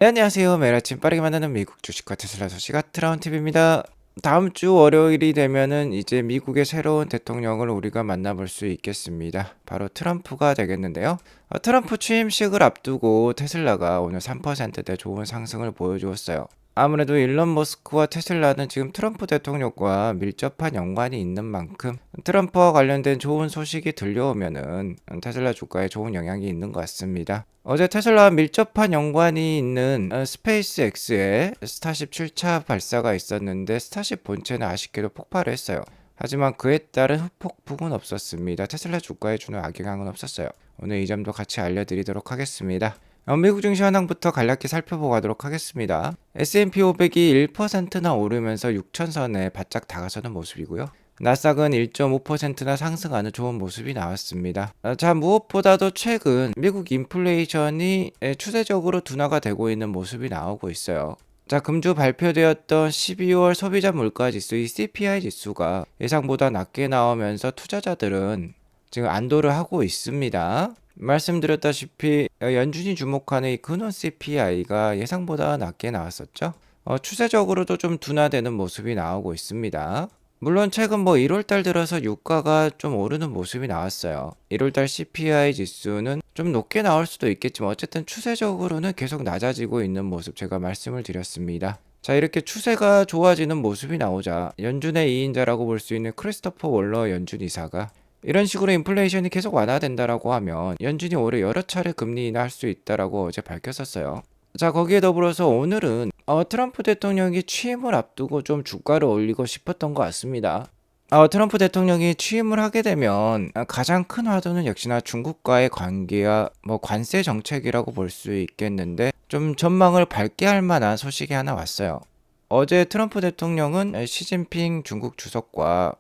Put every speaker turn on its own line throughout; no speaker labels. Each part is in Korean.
네, 안녕하세요. 매일 아침 빠르게 만나는 미국 주식과 테슬라 소식 트라운팁입니다. 다음 주 월요일이 되면은 이제 미국의 새로운 대통령을 우리가 만나볼 수 있겠습니다. 바로 트럼프가 되겠는데요. 트럼프 취임식을 앞두고 테슬라가 오늘 3%대 좋은 상승을 보여주었어요. 아무래도 일론 머스크와 테슬라는 지금 트럼프 대통령과 밀접한 연관이 있는 만큼 트럼프와 관련된 좋은 소식이 들려오면은 테슬라 주가에 좋은 영향이 있는 것 같습니다. 어제 테슬라와 밀접한 연관이 있는 스페이스 X의 스타쉽 출차 발사가 있었는데 스타쉽 본체는 아쉽게도 폭발을 했어요. 하지만 그에 따른 후폭풍은 없었습니다. 테슬라 주가에 주는 악영향은 없었어요. 오늘 이 점도 같이 알려드리도록 하겠습니다. 미국 증시 현황부터 간략히 살펴보고 가도록 하겠습니다. S&P 500이 1%나 오르면서 6천선에 바짝 다가서는 모습이고요. 나스닥은 1.5%나 상승하는 좋은 모습이 나왔습니다. 자, 무엇보다도 최근 미국 인플레이션이 추세적으로 둔화가 되고 있는 모습이 나오고 있어요. 자, 금주 발표되었던 12월 소비자 물가 지수, 이 CPI 지수가 예상보다 낮게 나오면서 투자자들은 지금 안도를 하고 있습니다. 말씀드렸다시피 연준이 주목하는 이 근원 CPI가 예상보다 낮게 나왔었죠. 추세적으로도 좀 둔화되는 모습이 나오고 있습니다. 물론 최근 1월달 들어서 유가가 좀 오르는 모습이 나왔어요. 1월달 CPI 지수는 좀 높게 나올 수도 있겠지만 어쨌든 추세적으로는 계속 낮아지고 있는 모습 제가 말씀을 드렸습니다. 자, 이렇게 추세가 좋아지는 모습이 나오자 연준의 2인자라고 볼 수 있는 크리스토퍼 월러 연준 이사가 이런 식으로 인플레이션이 계속 완화된다라고 하면 연준이 올해 여러 차례 금리 인하할 수 있다라고 어제 밝혔었어요. 자, 거기에 더불어서 오늘은 트럼프 대통령이 취임을 앞두고 좀 주가를 올리고 싶었던 것 같습니다. 트럼프 대통령이 취임을 하게 되면 가장 큰 화두는 역시나 중국과의 관계와 관세 정책이라고 볼 수 있겠는데 좀 전망을 밝게 할 만한 소식이 하나 왔어요. 어제 트럼프 대통령은 시진핑 중국 주석과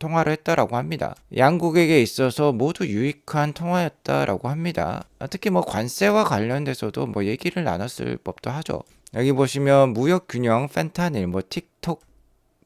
통화를 했다라고 합니다. 양국에게 있어서 모두 유익한 통화였다라고 합니다. 특히 관세와 관련돼서도 얘기를 나눴을 법도 하죠. 여기 보시면 무역 균형, 펜타닐, 틱톡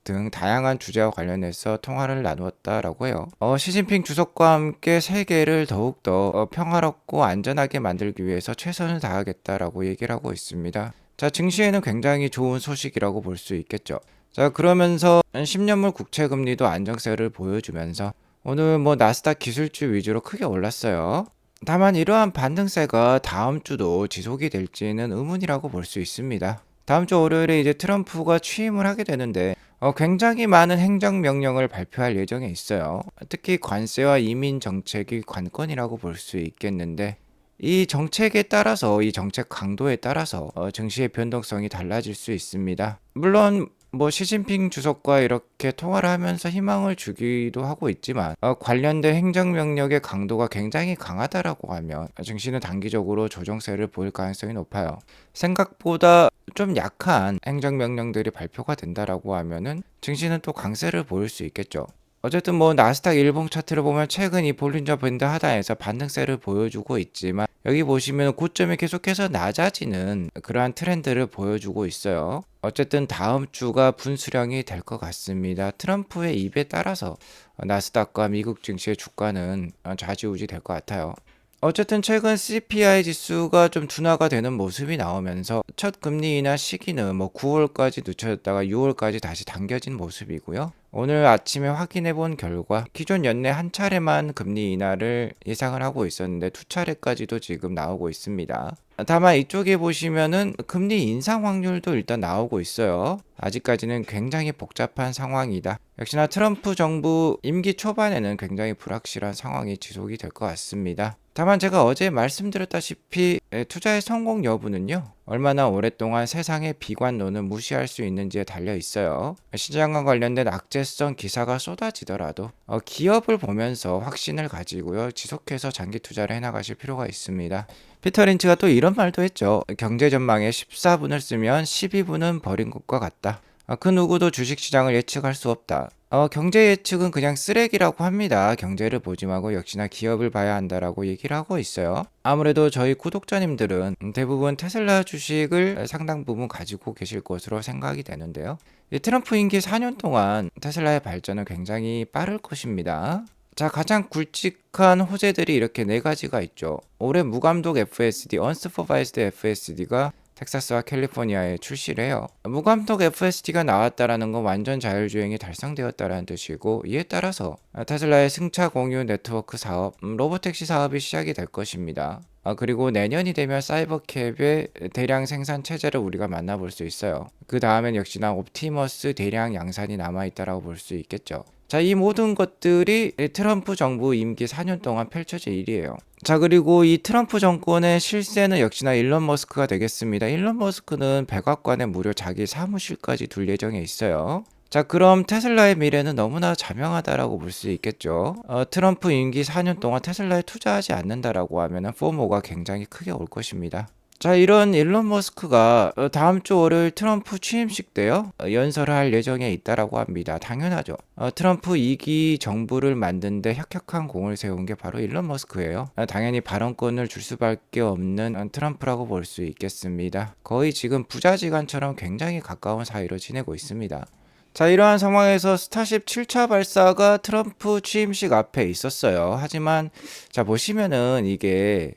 등 다양한 주제와 관련해서 통화를 나누었다라고 해요. 시진핑 주석과 함께 세계를 더욱더 평화롭고 안전하게 만들기 위해서 최선을 다하겠다라고 얘기를 하고 있습니다. 자, 증시에는 굉장히 좋은 소식이라고 볼 수 있겠죠. 자, 그러면서 10년물 국채 금리도 안정세를 보여주면서 오늘 나스닥 기술주 위주로 크게 올랐어요. 다만 이러한 반등세가 다음 주도 지속이 될지는 의문이라고 볼 수 있습니다. 다음 주 월요일에 이제 트럼프가 취임을 하게 되는데 굉장히 많은 행정명령을 발표할 예정에 있어요. 특히 관세와 이민 정책이 관건이라고 볼 수 있겠는데 이 정책에 따라서 이 정책 강도에 따라서 증시의 변동성이 달라질 수 있습니다. 물론 시진핑 주석과 이렇게 통화를 하면서 희망을 주기도 하고 있지만 관련된 행정명령의 강도가 굉장히 강하다라고 하면 증시는 단기적으로 조정세를 보일 가능성이 높아요. 생각보다 좀 약한 행정명령들이 발표가 된다라고 하면은 증시는 또 강세를 보일 수 있겠죠. 어쨌든 나스닥 일봉 차트를 보면 최근 이 볼린저 밴드 하단에서 반등세를 보여주고 있지만 여기 보시면 고점이 계속해서 낮아지는 그러한 트렌드를 보여주고 있어요. 어쨌든 다음 주가 분수령이 될 것 같습니다. 트럼프의 입에 따라서 나스닥과 미국 증시의 주가는 좌지우지 될 것 같아요. 어쨌든 최근 CPI 지수가 좀 둔화가 되는 모습이 나오면서 첫 금리 인하 시기는 9월까지 늦춰졌다가 6월까지 다시 당겨진 모습이고요. 오늘 아침에 확인해 본 결과 기존 연내 한 차례만 금리 인하를 예상을 하고 있었는데 두 차례까지도 지금 나오고 있습니다. 다만 이쪽에 보시면은 금리 인상 확률도 일단 나오고 있어요. 아직까지는 굉장히 복잡한 상황이다. 역시나 트럼프 정부 임기 초반에는 굉장히 불확실한 상황이 지속이 될 것 같습니다. 다만 제가 어제 말씀드렸다시피 투자의 성공 여부는요, 얼마나 오랫동안 세상의 비관론을 무시할 수 있는지에 달려 있어요. 시장과 관련된 악재성 기사가 쏟아지더라도 기업을 보면서 확신을 가지고요, 지속해서 장기 투자를 해나가실 필요가 있습니다. 피터 린치가 또 이런 말도 했죠. 경제 전망에 14분을 쓰면 12분은 버린 것과 같다. 그 누구도 주식시장을 예측할 수 없다. 경제 예측은 그냥 쓰레기라고 합니다. 경제를 보지 말고 역시나 기업을 봐야 한다라고 얘기를 하고 있어요. 아무래도 저희 구독자님들은 대부분 테슬라 주식을 상당 부분 가지고 계실 것으로 생각이 되는데요. 이 트럼프 임기 4년 동안 테슬라의 발전은 굉장히 빠를 것입니다. 자, 가장 굵직한 호재들이 이렇게 네 가지가 있죠. 올해 무감독 FSD, Unsupervised FSD가 텍사스와 캘리포니아에 출시를 해요. 무감독 FSD가 나왔다라는 건 완전 자율주행이 달성되었다라는 뜻이고, 이에 따라서 테슬라의 승차 공유 네트워크 사업, 로보택시 사업이 시작이 될 것입니다. 그리고 내년이 되면 사이버캡의 대량 생산 체제를 우리가 만나볼 수 있어요. 그 다음엔 역시나 옵티머스 대량 양산이 남아있다라고 볼 수 있겠죠. 자, 이 모든 것들이 트럼프 정부 임기 4년 동안 펼쳐질 일이에요. 자, 그리고 이 트럼프 정권의 실세는 역시나 일론 머스크가 되겠습니다. 일론 머스크는 백악관에 무려 자기 사무실까지 둘 예정에 있어요. 자, 그럼 테슬라의 미래는 너무나 자명하다라고 볼 수 있겠죠. 트럼프 임기 4년 동안 테슬라에 투자하지 않는다라고 하면은 포모가 굉장히 크게 올 것입니다. 자, 이런 일론 머스크가 다음 주 월요일 트럼프 취임식 때요 연설을 할 예정에 있다라고 합니다. 당연하죠. 트럼프 2기 정부를 만드는데 혁혁한 공을 세운 게 바로 일론 머스크예요. 당연히 발언권을 줄 수밖에 없는 트럼프라고 볼 수 있겠습니다. 거의 지금 부자지간처럼 굉장히 가까운 사이로 지내고 있습니다. 자, 이러한 상황에서 스타쉽 7차 발사가 트럼프 취임식 앞에 있었어요. 하지만 자, 보시면은 이게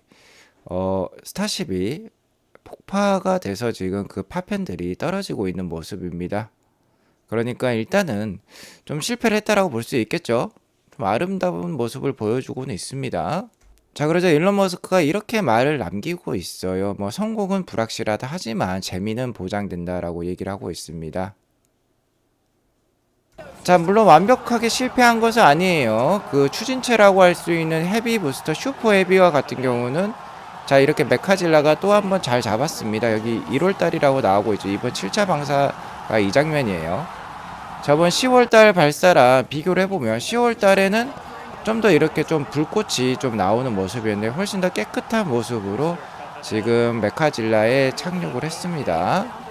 스타쉽이 폭파가 돼서 지금 그 파편들이 떨어지고 있는 모습입니다. 그러니까 일단은 좀 실패를 했다라고 볼 수 있겠죠. 좀 아름다운 모습을 보여주고는 있습니다. 자, 그러자 일론 머스크가 이렇게 말을 남기고 있어요. 뭐 성공은 불확실하다 하지만 재미는 보장된다라고 얘기를 하고 있습니다. 자, 물론 완벽하게 실패한 것은 아니에요. 그 추진체라고 할 수 있는 헤비 부스터 슈퍼 헤비와 같은 경우는 자, 이렇게 메카질라가 또 한 번 잘 잡았습니다. 여기 1월달이라고 나오고 있죠. 이번 7차 방사가 이 장면이에요. 저번 10월달 발사랑 비교를 해보면 10월달에는 좀 더 이렇게 좀 불꽃이 좀 나오는 모습이었는데 훨씬 더 깨끗한 모습으로 지금 메카질라에 착륙을 했습니다.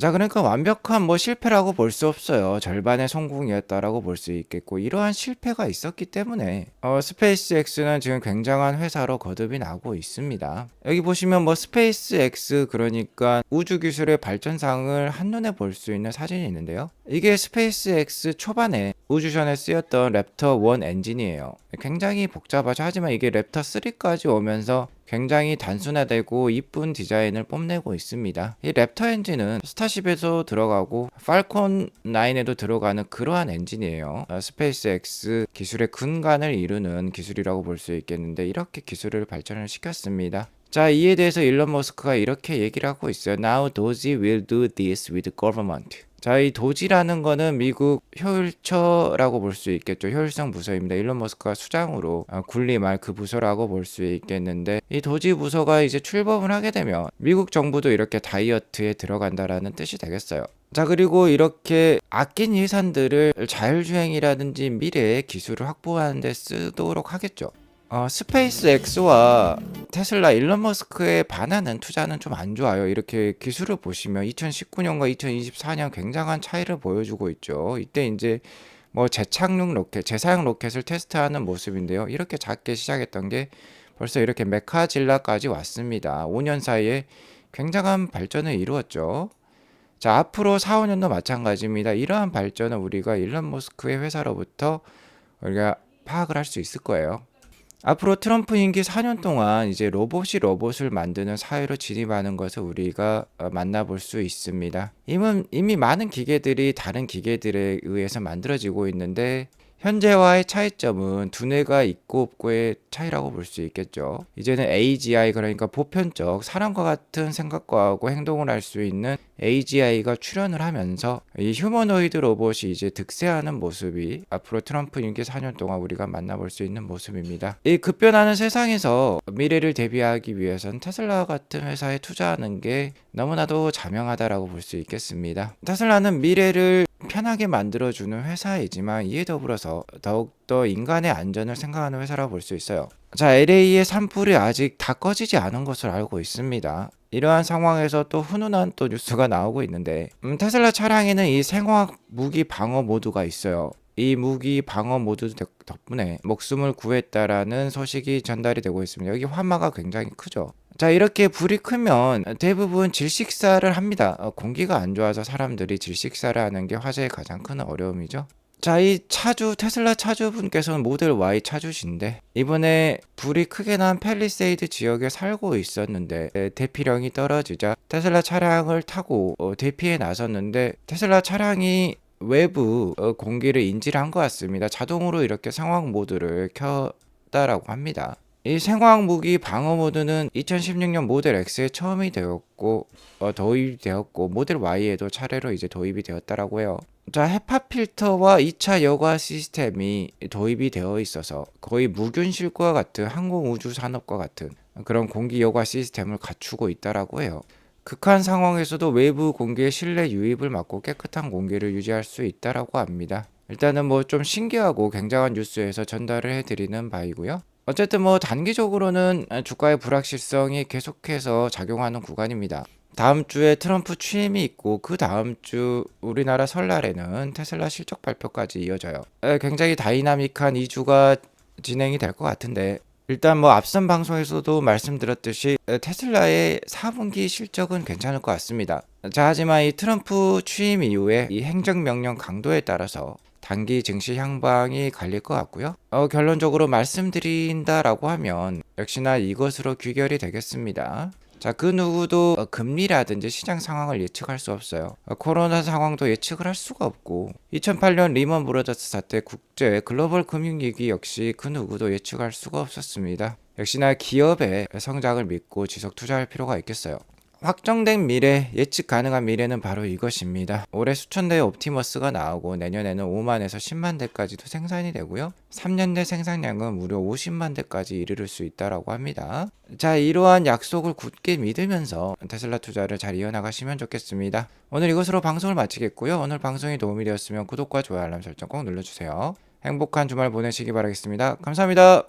자, 그러니까 완벽한 뭐 실패라고 볼 수 없어요. 절반의 성공이었다라고 볼 수 있겠고, 이러한 실패가 있었기 때문에 스페이스X는 지금 굉장한 회사로 거듭이 나고 있습니다. 여기 보시면 뭐 스페이스X, 그러니까 우주 기술의 발전상을 한눈에 볼 수 있는 사진이 있는데요. 이게 스페이스X 초반에 우주선에 쓰였던 랩터 1 엔진이에요. 굉장히 복잡하죠. 하지만 이게 랩터 3까지 오면서 굉장히 단순화되고 이쁜 디자인을 뽐내고 있습니다. 이 랩터 엔진은 스타쉽에도 들어가고 팔콘 9에도 들어가는 그러한 엔진이에요. 스페이스X 기술의 근간을 이루는 기술이라고 볼 수 있겠는데, 이렇게 기술을 발전을 시켰습니다. 자, 이에 대해서 일론 머스크가 이렇게 얘기를 하고 있어요. Now Doge will do this with government. 자, 이 도지라는 거는 미국 효율처라고 볼 수 있겠죠. 효율성 부서입니다. 일론 머스크가 수장으로 군림할 그 부서라고 볼 수 있겠는데, 이 도지 부서가 이제 출범을 하게 되면 미국 정부도 이렇게 다이어트에 들어간다라는 뜻이 되겠어요. 자, 그리고 이렇게 아낀 예산들을 자율주행이라든지 미래의 기술을 확보하는 데 쓰도록 하겠죠. 스페이스X와 테슬라 일론 머스크의 반하는 투자는 좀 안 좋아요. 이렇게 기술을 보시면 2019년과 2024년 굉장한 차이를 보여주고 있죠. 이때 이제 뭐 재착륙 로켓, 재사용 로켓을 테스트하는 모습인데요. 이렇게 작게 시작했던 게 벌써 이렇게 메카질라까지 왔습니다. 5년 사이에 굉장한 발전을 이루었죠. 자, 앞으로 4, 5년도 마찬가지입니다. 이러한 발전은 우리가 일론 머스크의 회사로부터 우리가 파악을 할 수 있을 거예요. 앞으로 트럼프 임기 4년 동안 이제 로봇이 로봇을 만드는 사회로 진입하는 것을 우리가 만나볼 수 있습니다. 이미 많은 기계들이 다른 기계들에 의해서 만들어지고 있는데, 현재와의 차이점은 두뇌가 있고 없고의 차이라고 볼 수 있겠죠. 이제는 AGI, 그러니까 보편적 사람과 같은 생각과 하고 행동을 할 수 있는 AGI가 출현을 하면서 이 휴머노이드 로봇이 이제 득세하는 모습이 앞으로 트럼프 임기 4년 동안 우리가 만나볼 수 있는 모습입니다. 이 급변하는 세상에서 미래를 대비하기 위해선 테슬라 같은 회사에 투자하는 게 너무나도 자명하다라고 볼 수 있겠습니다. 테슬라는 미래를 편하게 만들어주는 회사이지만 이에 더불어서 더욱더 인간의 안전을 생각하는 회사라고 볼 수 있어요. 자, LA의 산불이 아직 다 꺼지지 않은 것으로 알고 있습니다. 이러한 상황에서 또 훈훈한 또 뉴스가 나오고 있는데, 테슬라 차량에는 이 생화학 무기 방어 모드가 있어요. 이 무기 방어 모드 덕분에 목숨을 구했다라는 소식이 전달이 되고 있습니다. 여기 화마가 굉장히 크죠. 자, 이렇게 불이 크면 대부분 질식사를 합니다. 공기가 안 좋아서 사람들이 질식사를 하는 게 화재의 가장 큰 어려움이죠. 자, 이 차주, 테슬라 차주분께서는 모델 Y 차주신데, 이번에 불이 크게 난 팰리세이드 지역에 살고 있었는데, 대피령이 떨어지자 테슬라 차량을 타고 대피에 나섰는데, 테슬라 차량이 외부 공기를 인지를 한 것 같습니다. 자동으로 이렇게 상황 모드를 켰다라고 합니다. 이 생화학 무기 방어 모드는 2016년 모델 X에 처음이 되었고 도입이 되었고 모델 Y에도 차례로 이제 도입이 되었다라고 해요. 자, 헤파 필터와 2차 여과 시스템이 도입이 되어 있어서 거의 무균실과 같은 항공우주산업과 같은 그런 공기 여과 시스템을 갖추고 있다라고 해요. 극한 상황에서도 외부 공기의 실내 유입을 막고 깨끗한 공기를 유지할 수 있다라고 합니다. 일단은 뭐 좀 신기하고 굉장한 뉴스에서 전달을 해드리는 바이고요. 어쨌든 뭐 단기적으로는 주가의 불확실성이 계속해서 작용하는 구간입니다. 다음 주에 트럼프 취임이 있고 그 다음 주 우리나라 설날에는 테슬라 실적 발표까지 이어져요. 굉장히 다이나믹한 2주가 진행이 될 것 같은데 일단 뭐 앞선 방송에서도 말씀드렸듯이 테슬라의 4분기 실적은 괜찮을 것 같습니다. 자, 하지만 이 트럼프 취임 이후에 이 행정명령 강도에 따라서 단기 증시 향방이 갈릴 것 같고요. 결론적으로 말씀드린다라고 하면 역시나 이것으로 귀결이 되겠습니다. 자, 그 누구도 금리라든지 시장 상황을 예측할 수 없어요. 코로나 상황도 예측을 할 수가 없고 2008년 리먼 브러더스 사태 국제 글로벌 금융위기 역시 그 누구도 예측할 수가 없었습니다. 역시나 기업의 성장을 믿고 지속 투자할 필요가 있겠어요. 확정된 미래, 예측 가능한 미래는 바로 이것입니다. 올해 수천 대의 옵티머스가 나오고 내년에는 5만에서 10만 대까지도 생산이 되고요. 3년 내 생산량은 무려 50만 대까지 이르를 수 있다라고 합니다. 자, 이러한 약속을 굳게 믿으면서 테슬라 투자를 잘 이어나가시면 좋겠습니다. 오늘 이것으로 방송을 마치겠고요. 오늘 방송이 도움이 되었으면 구독과 좋아요, 알람 설정 꼭 눌러주세요. 행복한 주말 보내시기 바라겠습니다. 감사합니다.